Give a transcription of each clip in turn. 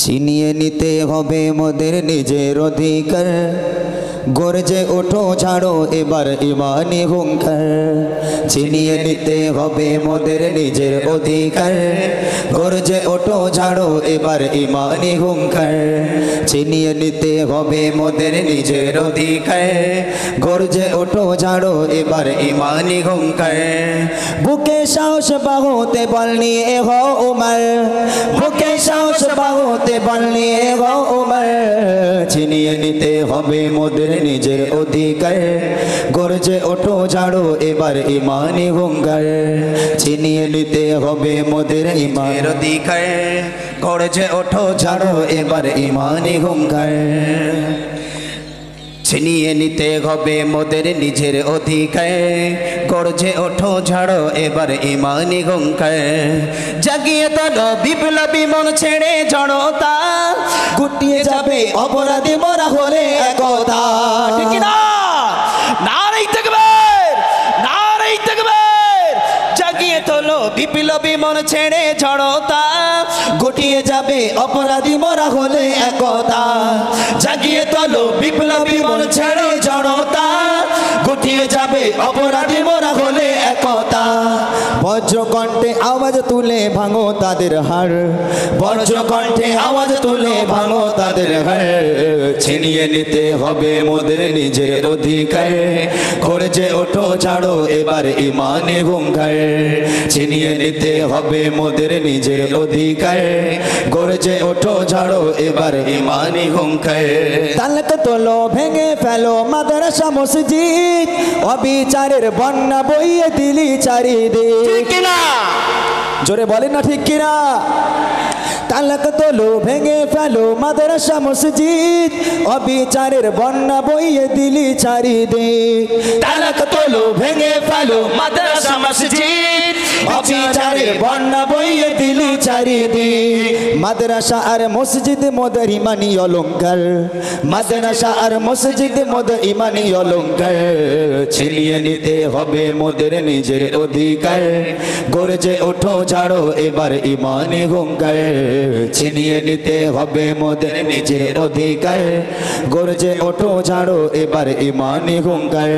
ছিনিয়ে নিতে হবে মোদের নিজের অধিকার। গর্জে ওঠো ঝাড়ো এবার ইমানি হুঙ্কার। ছিনিয়ে নিতে হবে মোদের নিজের অধিকার। গর্জে ওঠো ঝাড়ো এবার ইমানি হুঙ্কার। ছিনিয়ে নিতে হবে মোদের নিজের অধিকার। গর্জে ওঠো ঝাড়ো এবার ইমানি হুঙ্কার। বুকে সাহস বাহুতে বল নিয়ে হও উমর। বুকে সাহস বাহুতে বল নিয়ে হও উমর। ছিনিয়ে নিতে হবে মোদের নিজের অধিকার। গর্জে ওঠো ঝাড়ো এবার ইমানি হুঙ্কার। ছিনিয়ে নিতে হবে মোদের ইমানের অধিকার। গর্জে ওঠো ঝাড়ো এবার ইমানি হুঙ্কার। ছিনিয়ে নিতে হবে মোদের নিজের অধিকার। গর্জে ওঠো ঝাড়ো এবার ইমানি হুঙ্কার। জাগিয়ে তোলো বিপ্লবী মন ছেড়ে জড়তা। গুটিয়ে যাবে অপরাধী মোরা হলে একতা। ঠিক না? নারে তাকবীর, নারে তাকবীর। জাগিয়ে তোলো বিপ্লবী মন ছেড়ে জড়তা। গুটিয়ে যাবে অপরাধী মোরা হলে একতা। জাগিয়ে তোলো বিপ্লবী মন ছেড়ে জড়তা। গুটিয়ে যাবে অপরাধী মোরা হলে একতা। বজ্রকণ্ঠে আওয়াজ তুলে ভাঙো তাদের হাড়। বজ্রকণ্ঠে আওয়াজ তুলে ভাঙো তাদের হাড়। ছিনিয়ে নিতে হবে মোদের নিজের অধিকার। গর্জে ওঠো ঝাড়ো এবার ইমানি হুঙ্কার। ছিনিয়ে নিতে হবে মোদের নিজের অধিকার। গর্জে ওঠো ঝাড়ো এবার ইমানি হুঙ্কার। তালক তোলো ভেঙে ফেলো মাদ্রাসা মসজিদ। অবিচারের বন্যা বইয়ে দিলি চারিদিক। ঠিক কিনা? জোরে বলেন না ঠিক কিনা? তালক তোলো ভেঙে ফেলো মাদ্রাসা মসজিদ। অবিচারের বন্যা বইয়ে দিলি চারিদিক। তালক তোলো ভেঙে ফেলো মাদ্রাসা মসজিদ। অবিচারের বন্যা বইয়ে দিলি চারিদিক। মাদ্রাসা আর মসজিদ মোদের ইমানি অলংকার। মাদ্রাসা আর মসজিদ মোদের ইমানি অলংকার। ছিনিয়ে নিতে হবে মোদের নিজের অধিকার। গর্জে ওঠো ঝাড়ো এবার ইমানি হুঙ্কার। ছিনিয়ে নিতে হবে মোদের নিজের অধিকার। গর্জে ওঠো ঝাড়ো এবার ইমানি হুঙ্কার।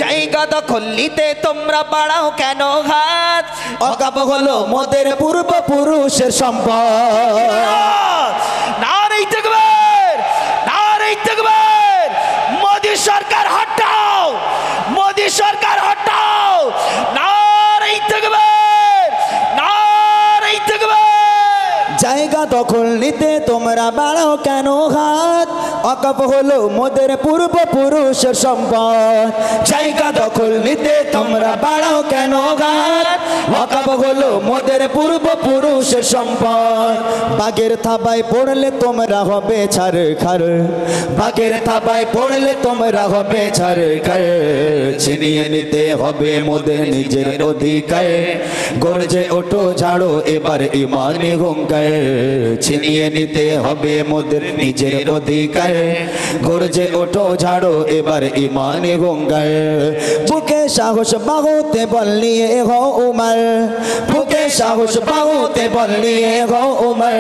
জায়গা দখল নিতে তোমরা বাড়াও কেন হাত? অকাপ হলো মোদের পূর্বপুরুষের সম্পদ। নারে তাকবীর, নারে তাকবীর। মোদি সরকার হটাও, মোদি সরকার হটাও। নারে তাকবীর, নারে তাকবীর। জায়গা দখল নিতে তোমরা বাড়াও কেন হাত? অকাপ হলো মোদের পূর্বপুরুষের সম্পদ। জায়গা দখল নিতে তোমরা বাড়াও কেন হাত? অকাপ হলো মোদের পূর্বপুরুষের সম্পদ। বাঘের থাবায় পড়লে তোমরা হবে ছারখার। বাঘের থাবায় পড়লে তোমরা হবে ছারখার। ছিনিয়ে নিতে হবে মোদের নিজের অধিকার। গর্জে ওঠো ঝাড়ো এবার ইমানি হুঙ্কার। ছিনিয়ে নিতে হবে মোদের নিজের অধিকার। গর্জে ওঠো ঝাড়ো এবার ইমানি হুঙ্কার। বুকে সাহস বাহুতে বল নিয়ে হও উমর। বুকে সাহস বাহুতে বল নিয়ে হও উমর।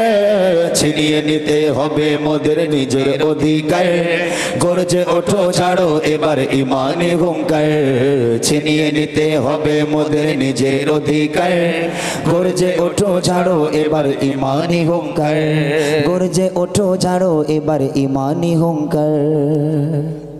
ছিনিয়ে নিতে হবে মোদের নিজের অধিকার। গর্জে ওঠো ঝাড়ো এবার ইমানি হুঙ্কার। ছিনিয়ে নিতে হবে মোদের নিজের অধিকার। গর্জে ওঠো ঝাড়ো এবার ইমানি হুঙ্কার। গর্জে ওঠো ঝাড়ো এবার ইমানি হুঙ্কার।